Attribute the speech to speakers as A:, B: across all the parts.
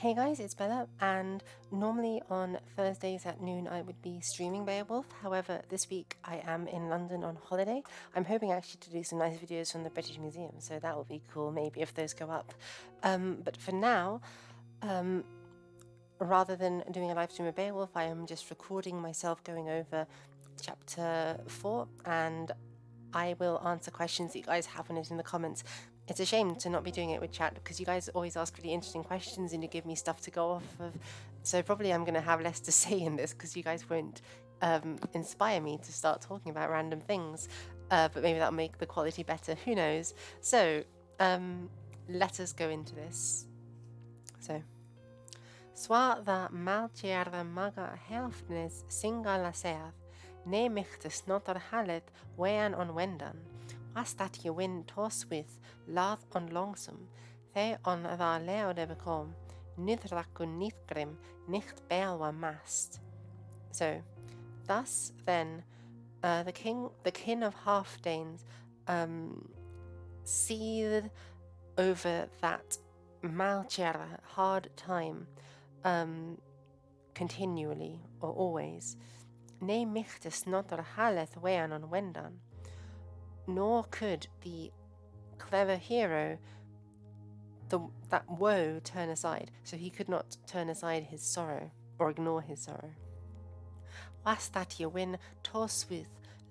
A: Hey guys, it's Bella, and normally on Thursdays at noon I would be streaming Beowulf. However, this week I am in London on holiday. I'm hoping actually to do some nice videos from the British Museum, so that will be cool maybe if those go up. But for now, rather than doing a live stream of Beowulf, I am just recording myself going over chapter 4, and I will answer questions that you guys have on it in the comments. It's a shame to not be doing it with chat because you guys always ask really interesting questions and you give me stuff to go off of. So probably I'm going to have less to say in this because you guys won't inspire me to start talking about random things. But maybe that'll make the quality better. Who knows? So let us go into this. So. Swa the maltjerde maga helftnis singala seath, ne michtes notar halet wean on wendan, was that je win tos with lath on longsum, the on the leode become, nidrakun nithgrim, nicht belwa mast. So, thus then, the king of Halfdanes, seethed over that maltjerde hard time, continually or always. Ne michtes notar haleth wean on wendan. Nor could the clever hero that woe turn aside, so he could not turn aside his sorrow or ignore his sorrow. Was that ye win toswith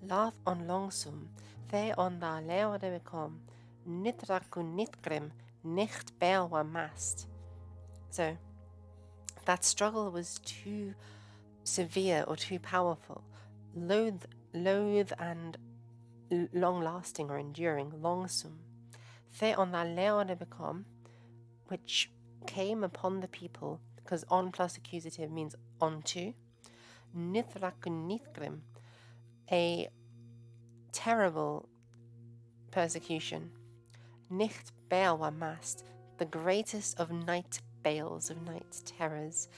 A: lath on longsum, the on da leode become, nitrakun nitgrim, nicht belwa mast. So that struggle was too severe or too powerful, loath and long-lasting or enduring, longsum. The on the leode become, which came upon the people, because on plus accusative means onto. Nithrakun nithgrim, a terrible persecution. Nicht belwa mast, the greatest of night bales, of night terrors.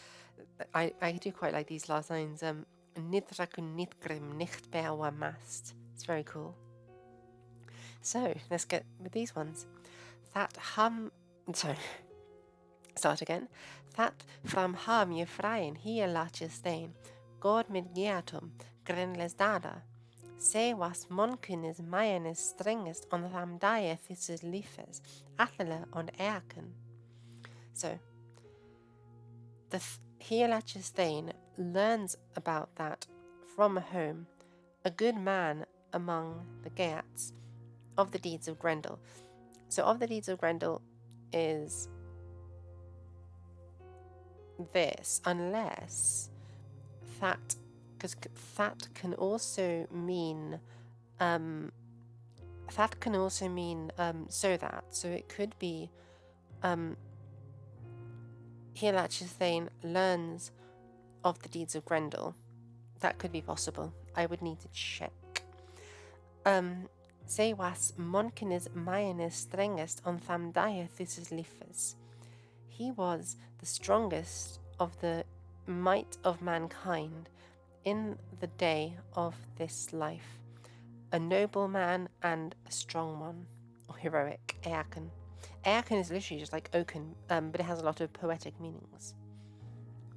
A: I do quite like these last lines. Nithrakun nithgrim, nicht belwa mast. It's very cool. So let's get with these ones. Start again. That from ham je vrijen hier laatje steen, God mit geatum, grenles dada. Se was monkunis maienis strengest on tham die thisses liefes, athele on erken. So, the Hielaches Thane learns about that from home, a good man among the Geats, of the deeds of Grendel. So, of the deeds of Grendel is this, unless that, because that can also mean so that. So it could be Hielaches Thane learns of the deeds of Grendel. That could be possible. I would need to check. Se was monkinis maienis strengest on tham die thisses liefes. He was the strongest of the might of mankind in the day of this life, a noble man and a strong one, or heroic, Eaken. Eaken is literally just like oaken, but it has a lot of poetic meanings.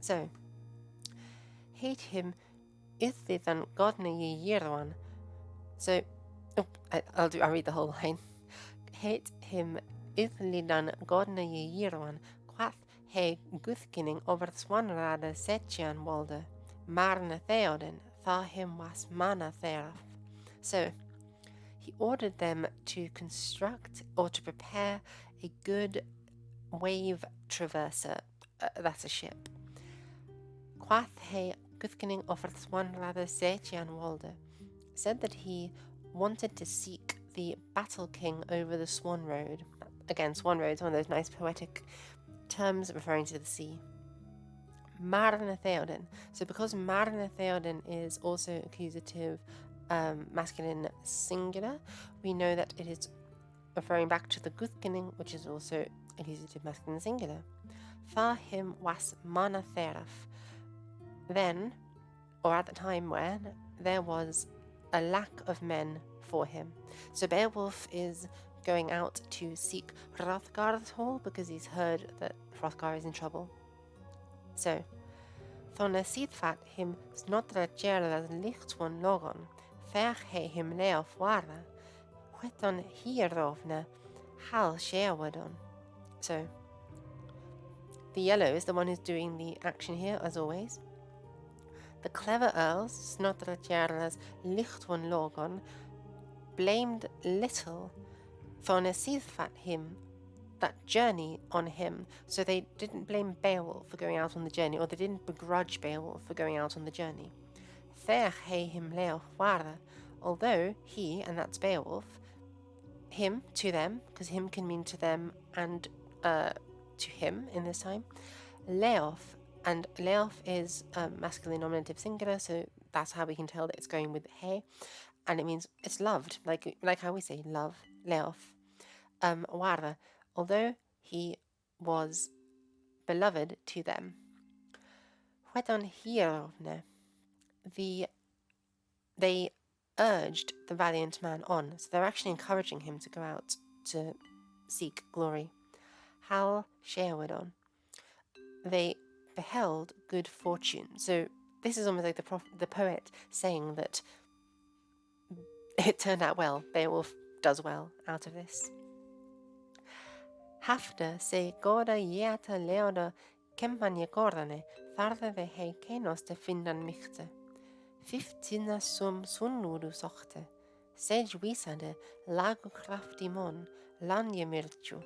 A: So, hate him ithithan godna ye yirwan. So, I'll read the whole line. Hate him ithlidan godna ye yirwan, quath he guthkinning over swanrada setjan walde. Marne Theoden, tha him was mana theraf. So, he ordered them to construct or to prepare a good wave traverser. That's a ship. Quath he guthkinning over swanrada setjan walde. Said that he wanted to seek the battle king over the Swan Road. Again, Swan Road is one of those nice poetic terms referring to the sea. Marne Theoden. So because Marne Theoden is also accusative masculine singular, we know that it is referring back to the Guthkinning, which is also accusative masculine singular. Tha him was mana theraf. Then, or at the time when, there was a lack of men for him. So Beowulf is going out to seek Hrothgar's hall because he's heard that Hrothgar is in trouble. So, Thona síðfat him snodra gerlas lichtwan logon, fer he him leof warra, Weton hierovna hal sheawadon. So the yellow is the one who's doing the action here, as always. The clever earls, Snodra Jarlas Lichtwan Logon, blamed little for Nesithfat him, that journey on him. So they didn't blame Beowulf for going out on the journey, or they didn't begrudge Beowulf for going out on the journey. Their he him leo wara, although he, and that's Beowulf, him to them, because him can mean to them and to him in this time, Leof, and Leof is masculine nominative singular, so that's how we can tell that it's going with he, and it means it's loved, like how we say love, Leof. Wara, although he was beloved to them. Wedon hierovne, they urged the valiant man on, so they're actually encouraging him to go out to seek glory. Hal Sheawedon, they beheld good fortune. So this is almost like the poet saying that it turned out well. Beowulf does well out of this. Hafta se goda yeta leoda kempanje gordane, farde de he kenos de findan michte. 15 sum sunnudu sochte, sej wisade lagu kraftimon, lanje mirchu.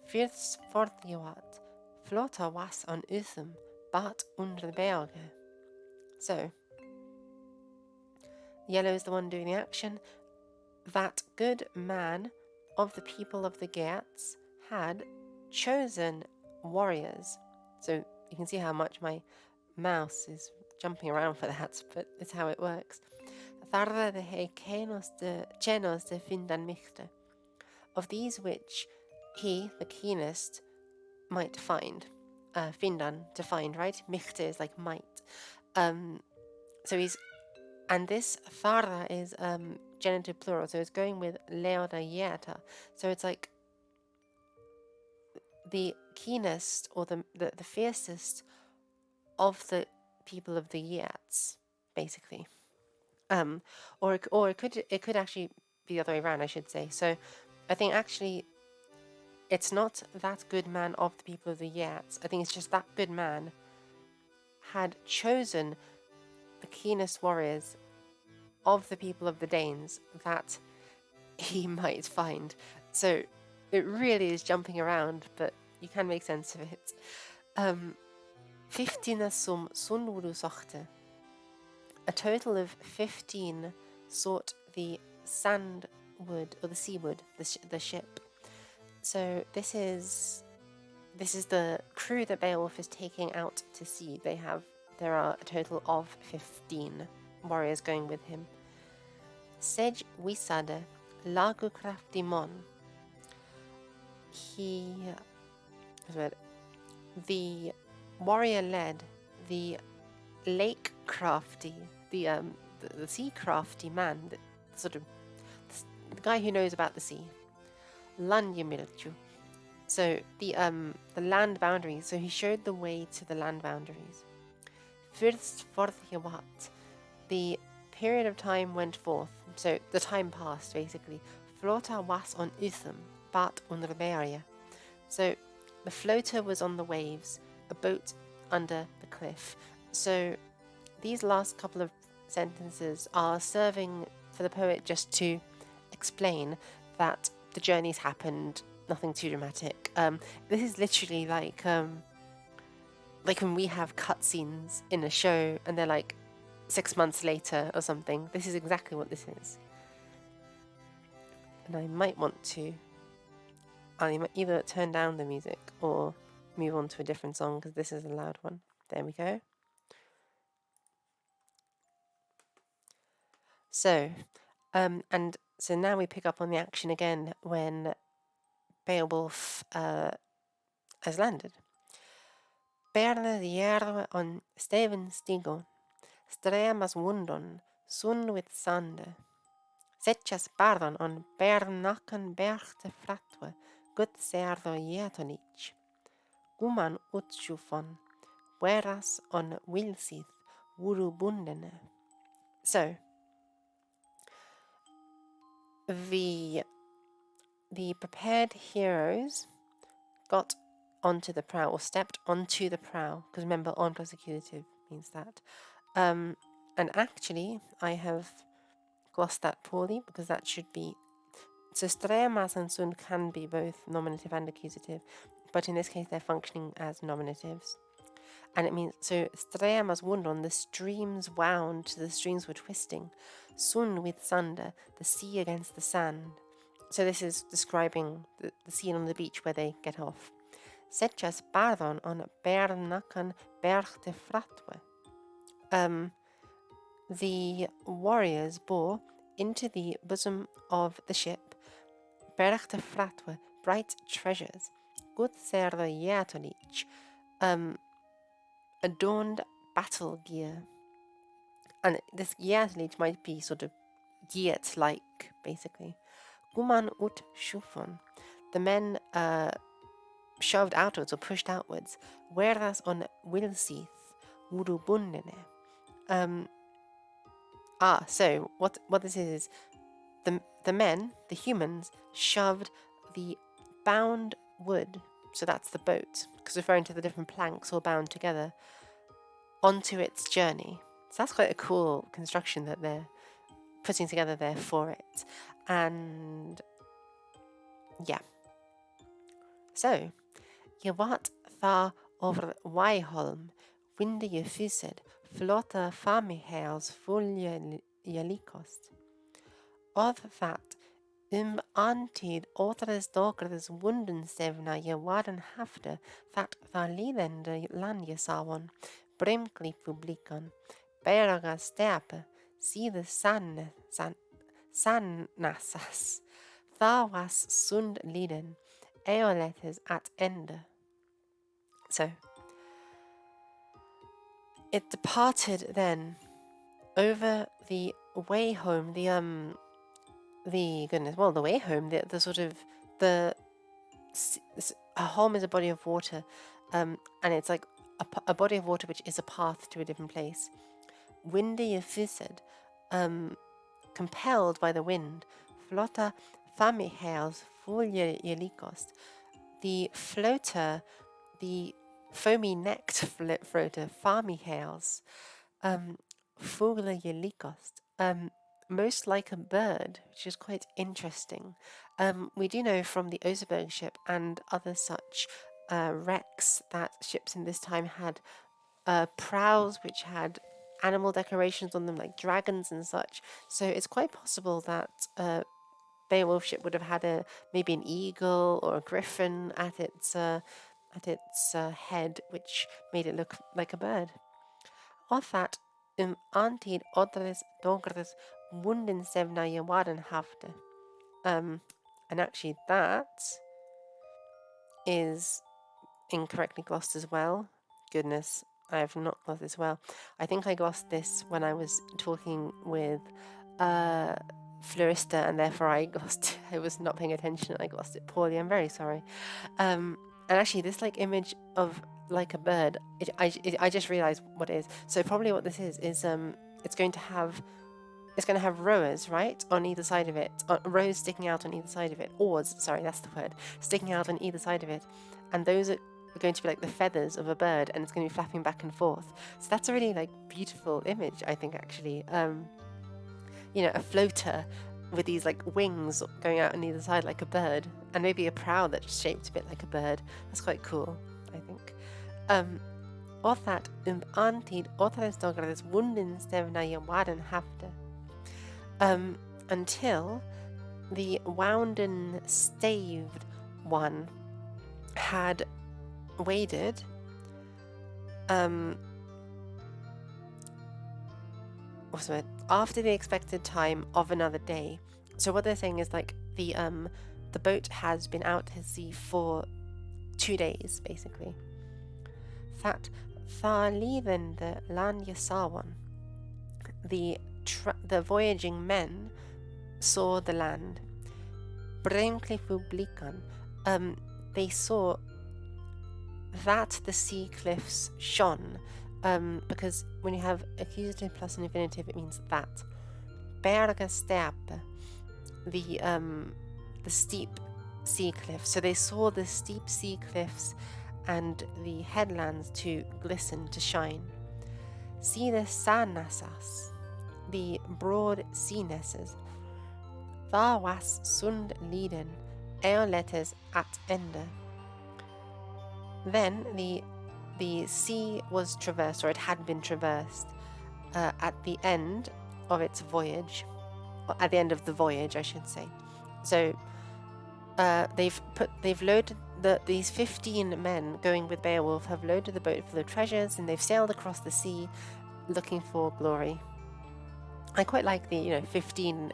A: First fortjewat, flota was on Uthum, but under the Berge. So, yellow is the one doing the action. That good man of the people of the Geats had chosen warriors. So you can see how much my mouse is jumping around for that, but it's how it works. Tharda de he chenos de findan michte. Of these which he, the keenest, might find. Findan, to find, right? Michte is like might. So he's, and this Thara is genitive plural, so it's going with Leoda Yeta. So it's like the keenest or the fiercest of the people of the Yeats, basically. Or it could actually be the other way around, I should say. So I think actually it's not that good man of the people of the Yeats. I think it's just that good man had chosen the keenest warriors of the people of the Danes that he might find. So it really is jumping around, but you can make sense of it. 15 sum sunwuru sochte. A total of 15 sought the sandwood or the seawood, the ship. So this is the crew that Beowulf is taking out to sea. There are a total of 15 warriors going with him. Sej wisade lagu kraftimon. The warrior led the lake crafty, the sea crafty man, the guy who knows about the sea. Lanjemilchu. So the land boundaries. So he showed the way to the land boundaries. First forthjewat. The period of time went forth. So the time passed, basically. Flota was on Uthum, but under Beria. So the floater was on the waves, a boat under the cliff. So these last couple of sentences are serving for the poet just to explain that the journey's happened, nothing too dramatic. This is literally like when we have cutscenes in a show and they're like 6 months later or something. This is exactly what this is. And I might want to either turn down the music or move on to a different song because this is a loud one. There we go. So, and so now we pick up on the action again when Beowulf has landed. Berne hierve on Steven stigon, stremas wundon, sun with sande. Setjas bardon on bernakan berte fratwe, gut serdo jetonich. Guman utschufon, Wheras on Wilsith Wurubundene. So the prepared heroes got onto the prow, or stepped onto the prow, because remember, on plus accusative means that. And actually, I have glossed that poorly, because that should be... So streamas and sund can be both nominative and accusative, but in this case they're functioning as nominatives. And it means, so streamas wundon, the streams wound, the streams were twisting. Sund with sunder, the sea against the sand. So this is describing the scene on the beach where they get off. Setjas barðon on bernakan bergte fratwe. The warriors bore into the bosom of the ship bergte fratwe, bright treasures, good serre jatolich, adorned battle gear. And this jatolich might be sort of geared-like, basically. Guman ut shufon. The men shoved outwards or pushed outwards. Whereas on Wilsith Wurubundene. So what this is the men, the humans, shoved the bound wood, so that's the boat, because referring to the different planks all bound together, onto its journey. So that's quite a cool construction that they're putting together there for it. And yeah. So, je wat tha over Weiholm, winde je fysed, flotte famihels fulje je likost. Of that, antid otras dogres wunden sevna je waden hafte, that tha lidende land je sawon, brimkli publikan, beraga stepe, see the sannasas, tha was sund liden, eoletes at ende. So, it departed then over the way home, the way home, the sort of, a home is a body of water, and it's like a body of water which is a path to a different place. Windy fysed, compelled by the wind, flotta famihels fulje jelikost. The floater, the foamy-necked floater, famihels, fulje jelikost, most like a bird, which is quite interesting. We do know from the Oseberg ship and other such wrecks that ships in this time had prows which had animal decorations on them, like dragons and such. So it's quite possible that Beowulf ship would have had maybe an eagle or a griffin at its head, which made it look like a bird. Of that, antid odres dogres wunden sevna je waden hafte. And actually that is incorrectly glossed as well. Goodness, I have not glossed this well. I think I glossed this when I was talking with Florista, and therefore I was not paying attention. I glossed it poorly. I'm very sorry. And actually, this like image of like a bird, I just realized what it is. So probably what this is it's going to have rowers, right, on either side of it, rows sticking out on either side of it, oars, sorry, that's the word, sticking out on either side of it, and those are going to be like the feathers of a bird, and it's going to be flapping back and forth. So that's a really like beautiful image, I think, actually. A floater with these like wings going out on either side like a bird, and maybe a prow that's shaped a bit like a bird. That's quite cool, I think. Of that, antid otras dogres wunden stevna je waden hafte. Until the wounden staved one had waded after the expected time of another day. So what they're saying is like the boat has been out to sea for 2 days, basically. That thalivende land yasawan, the voyaging men saw the land. Bremklifu blikan, they saw that the sea cliffs shone, because when you have accusative plus an infinitive, it means that. Berga steppe, the steep sea cliffs. So they saw the steep sea cliffs and the headlands to glisten, to shine. Side sanasas, the broad sea nesses. Thar was sund liden, eoletes at ende. Then the sea was traversed, or it had been traversed, at the end of its voyage, or at the end of the voyage, I should say. So they've loaded these 15 men going with Beowulf have loaded the boat full of treasures, and they've sailed across the sea, looking for glory. I quite like the 15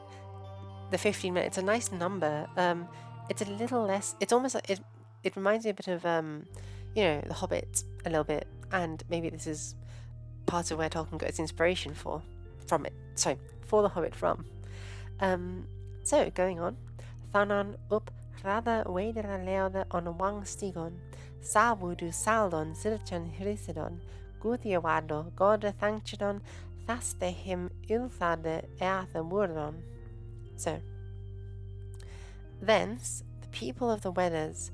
A: men. It's a nice number. It's a little less. It's almost like it reminds me a bit of The Hobbit a little bit, and maybe this is part of where Tolkien got its inspiration for The Hobbit from. So going on, Thanon up rada weidera leode on wang stigon, savudu saldon sirchan hrisidon, guthiawado goda thankchidon, thaste him ilthade eatha wurdon. So, thence the people of the Weathers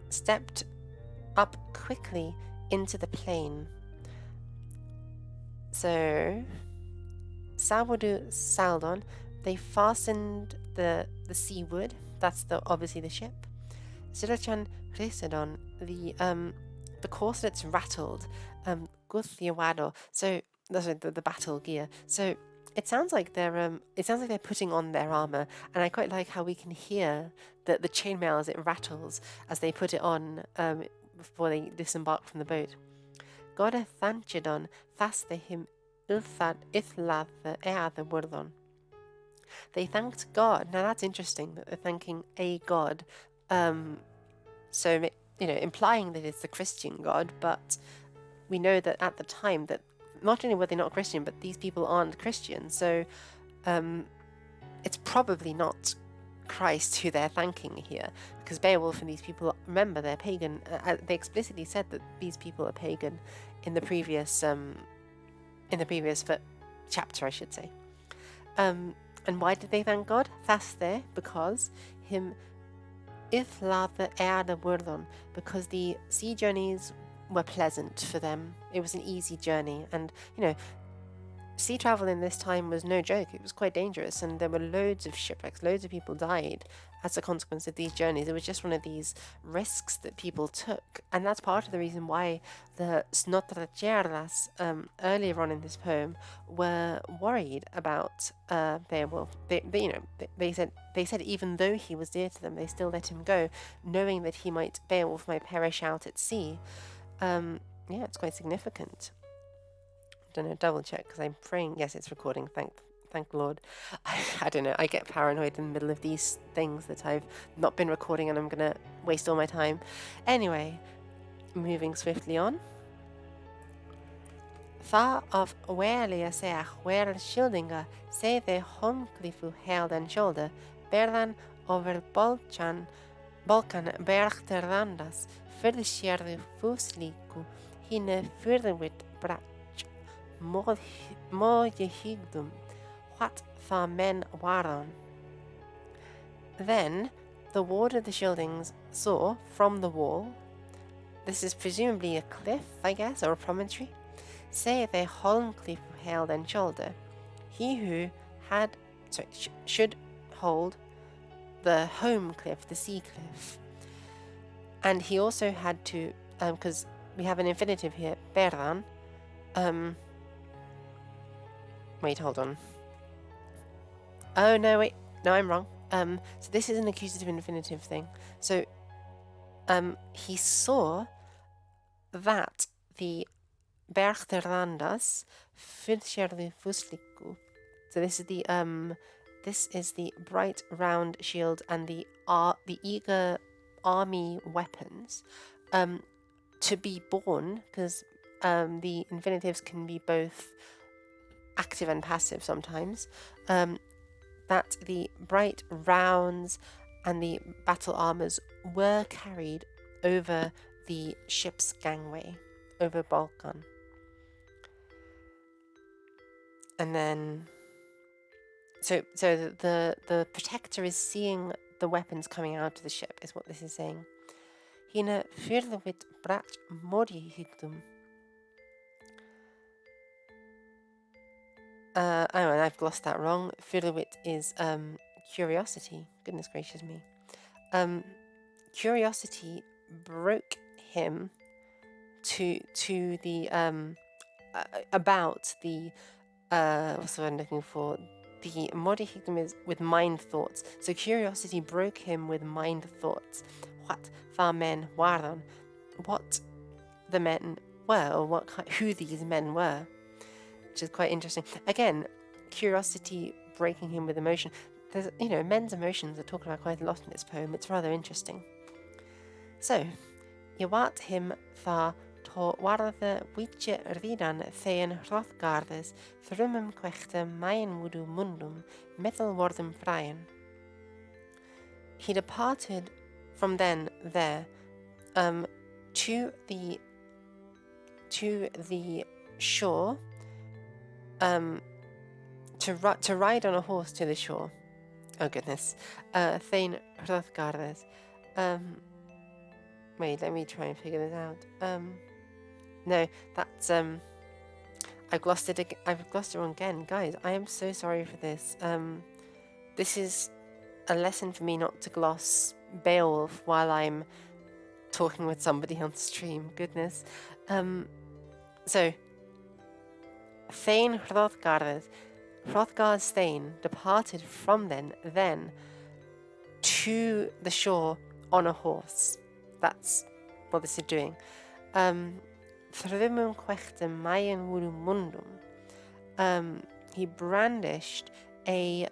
A: stepped up quickly into the plain. So, Savudu Saldon, they fastened the seaward. That's obviously the ship. Sirachan Hrisidon, the corslets rattled. Guthiawado, so that's the battle gear. So it sounds like they're putting on their armor, and I quite like how we can hear the chainmail as it rattles as they put it on before they disembark from the boat. Goda thanchidon thaste him ilthad ithlath eatha wurdon. They thanked God. Now that's interesting that they're thanking a god. So implying that it's the Christian God, but we know that at the time that not only were they not Christian, but these people aren't Christian. So it's probably not Christ who they're thanking here, because Beowulf and these people, remember, they're pagan. They explicitly said that these people are pagan in the previous chapter, I should say. And why did they thank God? Thaste, because him Ithlatha Eada Wurdon, because the sea journeys were pleasant for them. It was an easy journey, and sea travel in this time was no joke. It was quite dangerous, and there were loads of shipwrecks. Loads of people died as a consequence of these journeys. It was just one of these risks that people took, and that's part of the reason why the Snotracheras earlier on in this poem were worried about Beowulf. They said even though he was dear to them, they still let him go, knowing that Beowulf might perish out at sea. It's quite significant. Don't know, double check, because I'm praying. Yes, it's recording. Thank Lord. I don't know, I get paranoid in the middle of these things that I've not been recording and I'm gonna waste all my time. Anyway, moving swiftly on. Tha of Werlia seach wer Schildinga say the Homclifu held and shoulder, berdan over Balkan berchterrandas, fyrðsjörðu fúsliku, hine fyrðwit brach, Mojehigdum, what tha men waron. Then the ward of the Schildings saw from the wall, this is presumably a cliff, I guess, or a promontory, say the Holmcliff held and shoulder, he who should hold the home cliff, the sea cliff. And he also had to, because we have an infinitive here, berdan. Wait, hold on. Oh, no, wait. No, I'm wrong. So this is an accusative infinitive thing. So, he saw that the berchterrandas fyrðsjörðu fúsliku. So this is the bright round shield and the eager army weapons, to be born, because the infinitives can be both active and passive sometimes, that the bright rounds and the battle armors were carried over the ship's gangway, over Balkan. And then, so the protector is seeing the weapons coming out of the ship, is what this is saying. Hina fyrðvit brat mori higdum. Oh, and I've glossed that wrong. Fyrðvit is curiosity. Goodness gracious me. Curiosity broke him to the about the what's the word I'm looking for? The mori higdum is with mind thoughts. So curiosity broke him with mind thoughts. What the men waren, what the men were, or who these men were, which is quite interesting. Again, curiosity breaking him with emotion. There's, men's emotions are talked about quite a lot in this poem. It's rather interesting. So, je wat him fa to warde witje ridan thean hrothgardes, thrumum quechte maien wudu mundum, metal wordum freien. He departed from there to the shore, to ride on a horse to the shore. Oh goodness. Thein Hrothgardes. Wait, let me try and figure this out. No, that's I've glossed it wrong again. Guys, I am so sorry for this. This is a lesson for me not to gloss Beowulf while I'm talking with somebody on stream. Goodness. So Thein Hrothgardes, Hrothgar's Thane departed from then to the shore on a horse. That's what this is doing. Thrumum quechte maien wudu mundum. He brandished a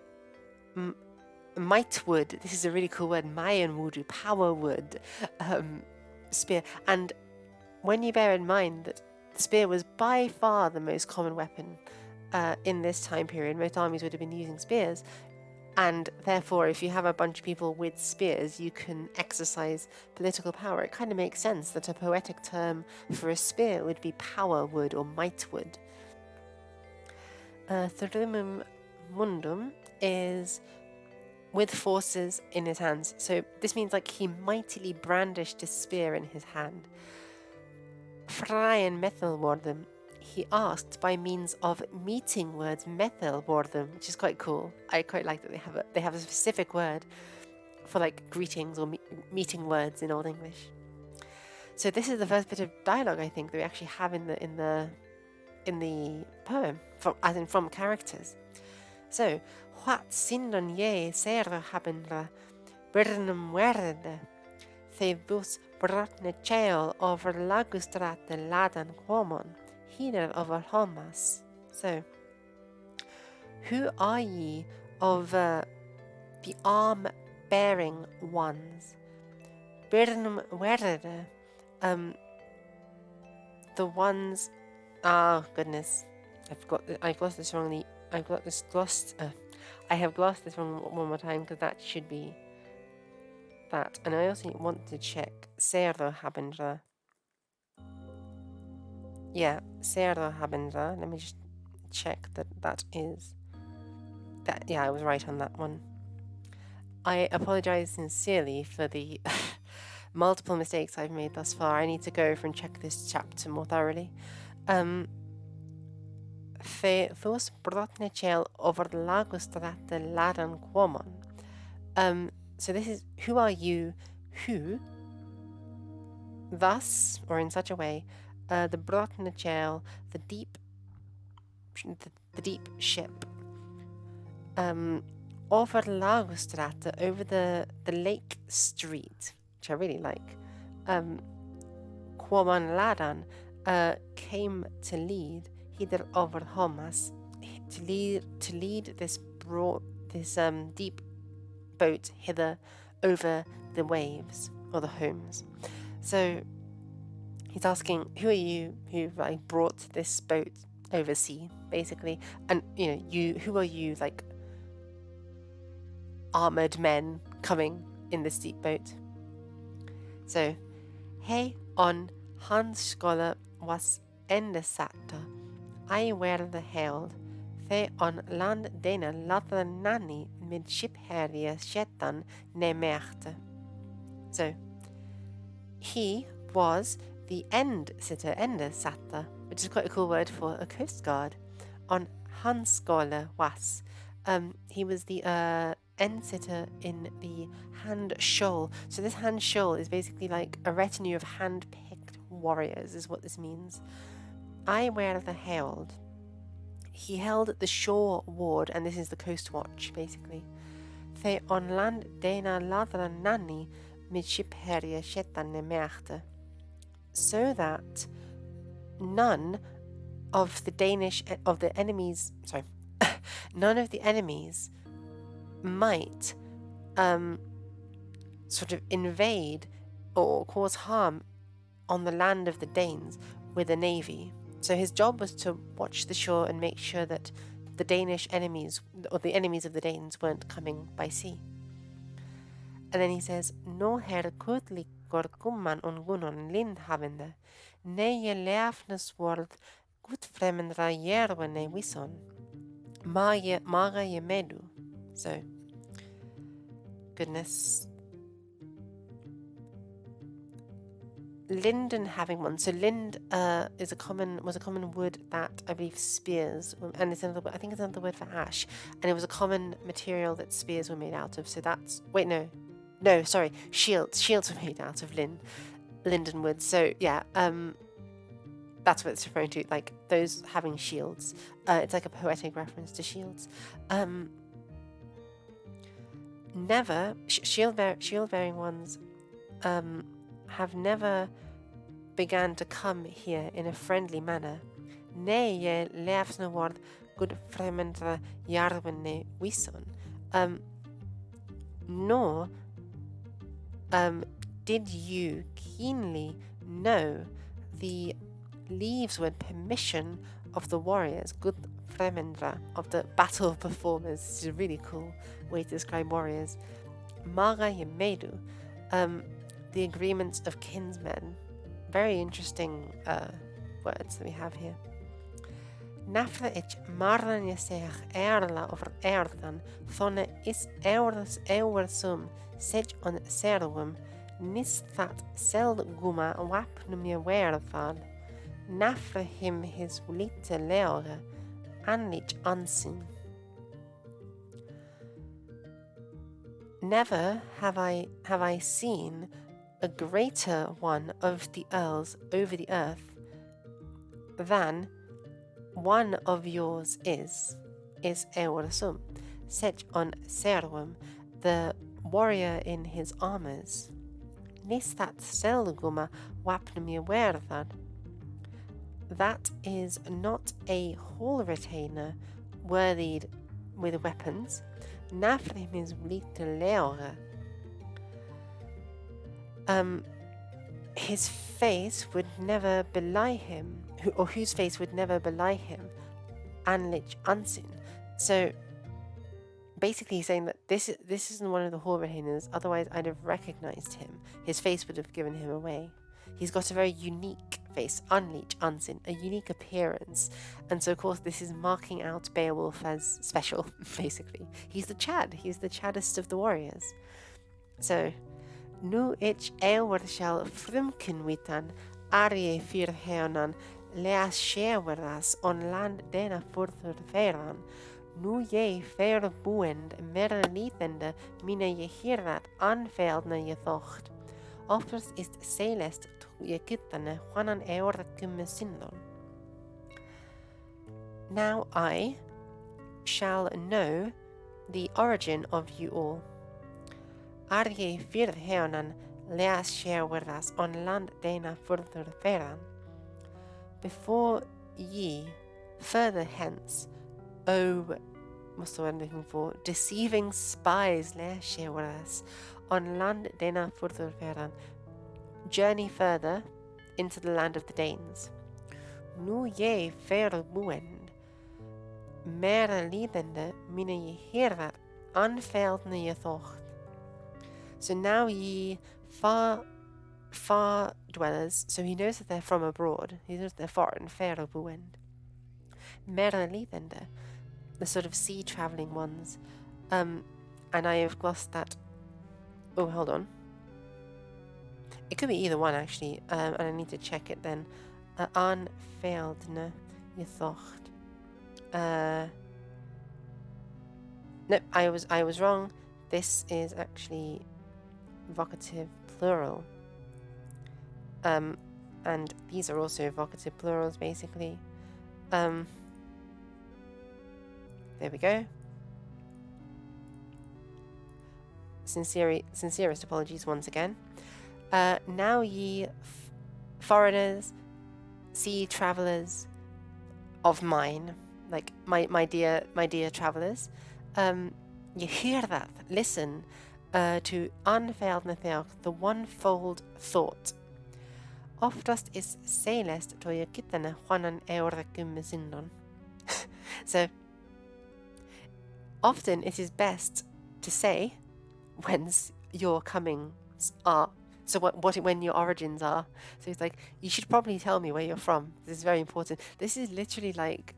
A: might wood. This is a really cool word. Maien wudu, power wood, spear. And when you bear in mind that the spear was by far the most common weapon in this time period, most armies would have been using spears. And therefore, if you have a bunch of people with spears, you can exercise political power. It kind of makes sense that a poetic term for a spear would be power wood or might wood. Thrumum mundum is with forces in his hands. So this means like he mightily brandished his spear in his hand. Freien methelwordum. He asked by means of meeting words, methelwordum, which is quite cool. I quite like that they have a specific word for like greetings or meeting words in Old English. So this is the first bit of dialogue I think that we actually have in the poem, from characters. So, what sindon je serve habendra, burnum werde, the bus brotne chael over lagustrate ladan quomon, healer over Homas. So, who are ye of the arm-bearing ones? Burnum werde, the ones. Oh goodness, I've glossed this wrongly. I have glossed this wrong one more time because that should be that. And I also want to check Serdo Habendra. Yeah, Serdo Habendra. Let me just check that is that. Yeah, I was right on that one. I apologize sincerely for the multiple mistakes I've made thus far. I need to go over and check this chapter more thoroughly. Fe thus brotne chel over lagustrate ladan quomon. So this is, who are you, who, thus, or in such a way, the brotne chel, the deep ship, over lagustrate, over the lake street, which I really like, quomon ladan, came to lead, hither over Homas, to lead this deep boat hither over the waves or the homes. So he's asking, who are you who like brought this boat over sea, basically? And who are you, like armored men coming in this deep boat? So He on hans skolle was ende satta. I werde held. The on land dena later nanny mid ship herria shetan ne merte. So he was the end sitter, ende satta, which is quite a cool word for a coast guard. On Hanskola was. He was the end sitter in the hand shoal. So this hand shoal is basically like a retinue of hand-picked warriors, is what this means. I wear the held. He held the shore ward, and this is the coast watch, basically. The on land dena ladra nanny midshipherje shetane merte. So that none of the enemies might sort of invade or cause harm on the land of the Danes with a navy. So his job was to watch the shore and make sure that the Danish enemies, or the enemies of the Danes, weren't coming by sea. And then he says, No her kutli gorkumman ungunon lindhavende, neje leafnes word gutfremendra jerwene wison, maga je medu. So, goodness. Linden having one. So lind was a common wood that I believe spears, and I think it's another word for ash, and it was a common material that spears were made out of. So that's shields were made out of linden wood. So yeah, that's what it's referring to, like those having shields. It's like a poetic reference to shields. Shield-bearing ones have never began to come here in a friendly manner. Nee je leefsne word good fremendre jarwene wison. Nor did you keenly know the leavesward permission of the warriors, good fremendre, of the battle performers. This is a really cool way to describe warriors. Maga yemedu, the agreements of kinsmen. Very interesting words that we have here. Nafra ich marran jesech erla over erdan, thonne is eursum sej on serwum, nis that seld guma wapnum je werval, nafra him his lite leore, anlich ansin. Never have I seen a greater one of the earls over the earth than one of yours is Eorsum, set on Serwum, the warrior in his armors. Nistat selguma wapnumir werdan. That is not a hall retainer worthied with weapons. Nafrim is little leore. His face would never belie him, or whose face would never belie him, anlich unseen. So basically he's saying that this isn't one of the hall retainers, otherwise I'd have recognized him. His face would have given him away. He's got a very unique face, unleach, unseen, a unique appearance. And so of course this is marking out Beowulf as special, basically. He's the chaddest of the warriors. So nu ich shall frumkin witan, arie fyr heonan, leas sheweras on land dena furthur feran, nu je fair buend mer lithende mine je hirrat anveldne je thocht. Offers ist selest je kittane juanan kumme sindon. Now I shall know the origin of you all. Arje fyr heonan leas sheweras on land dena furthur feran. Before ye further hence, what's the word I'm looking for? Deceiving spies, leas on land dena furthur feran. Journey further into the land of the Danes. Nu je fair buend, mer lidende mine je hirrat anveldne je thocht. So now ye far far dwellers, so he knows that they're from abroad. He knows they're foreign, fair buend. Merlithender, the sort of sea travelling ones. And I have glossed that. Oh, hold on. It could be either one actually, and I need to check it then. An fealdne ythocht. Nope, I was wrong. This is actually vocative plural. And these are also vocative plurals, basically. There we go. Sincerest apologies once again. Now ye foreigners, sea travellers of mine, like my dear travellers, you hear that? Listen to anfealdnatheach, the one-fold thought. Oftast is seilest toja kitane juanan eordakummesindon. So often it is best to say whence your comings are. So when your origins are. So it's like, you should probably tell me where you're from. This is very important. This is literally like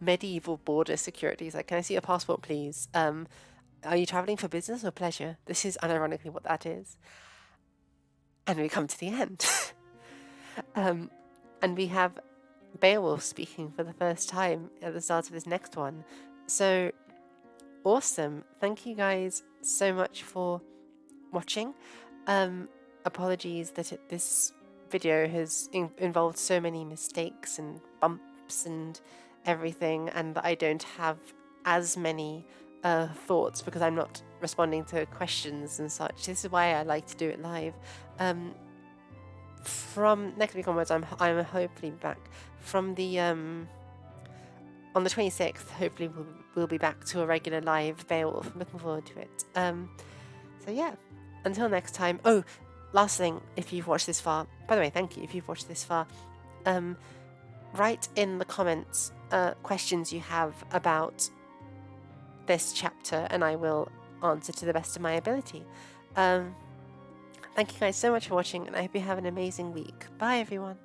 A: medieval border security. It's like, can I see your passport, please? Are you traveling for business or pleasure? This is unironically what that is. And we come to the end. And we have Beowulf speaking for the first time at the start of this next one. So awesome. Thank you guys so much for watching. Apologies that this video has involved so many mistakes and bumps and everything, and that I don't have as many thoughts because I'm not responding to questions and such. This is why I like to do it live. From next week onwards, I'm hopefully back. From the on the 26th, hopefully we'll be back to a regular live Beowulf. I'm looking forward to it. So yeah. Until next time. Oh, last thing, if you've watched this far, by the way, thank you if you've watched this far, write in the comments questions you have about this chapter, and I will answer to the best of my ability. Thank you guys so much for watching, and I hope you have an amazing week. Bye, everyone.